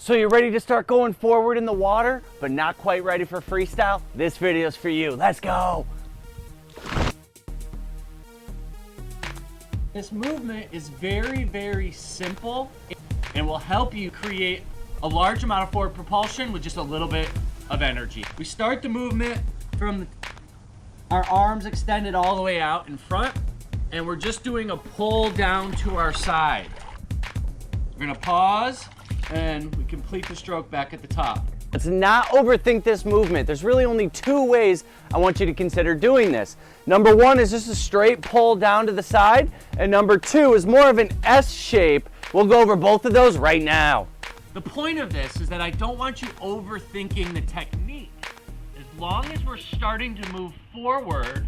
So you're ready to start going forward in the water, but not quite ready for freestyle? This video's for you. Let's go. This movement is very, very simple and will help you create a large amount of forward propulsion with just a little bit of energy. We start the movement from our arms extended all the way out in front, and we're just doing a pull down to our side. We're gonna pause, and we complete the stroke back at the top. Let's not overthink this movement. There's really only two ways I want you to consider doing this. Number one is just a straight pull down to the side, and number two is more of an S shape. We'll go over both of those right now. The point of this is that I don't want you overthinking the technique. As long as we're starting to move forward,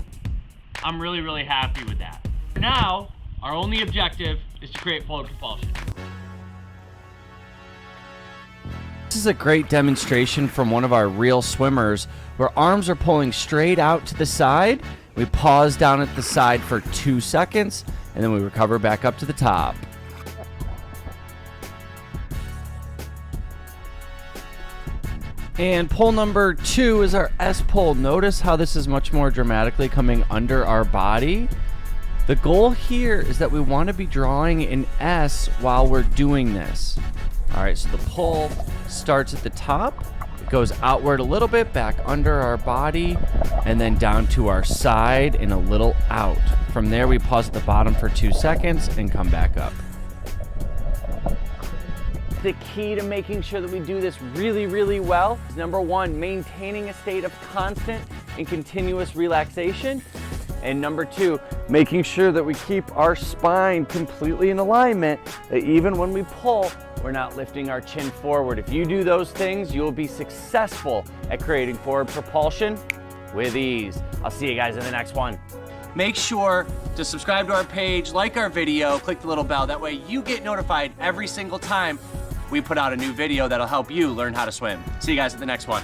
I'm really, really happy with that. Now, our only objective is to create forward propulsion. This is a great demonstration from one of our real swimmers where arms are pulling straight out to the side. We pause down at the side for 2 seconds and then we recover back up to the top. And pull number 2 is our S pull. Notice how this is much more dramatically coming under our body. The goal here is that we want to be drawing an S while we're doing this. All right, so the pull starts at the top, it goes outward a little bit, back under our body, and then down to our side and a little out. From there, we pause at the bottom for 2 seconds and come back up. The key to making sure that we do this really, really well is number one, maintaining a state of constant and continuous relaxation. And number two, making sure that we keep our spine completely in alignment, that even when we pull, we're not lifting our chin forward. If you do those things, you'll be successful at creating forward propulsion with ease. I'll see you guys in the next one. Make sure to subscribe to our page, like our video, click the little bell. That way you get notified every single time we put out a new video that'll help you learn how to swim. See you guys at the next one.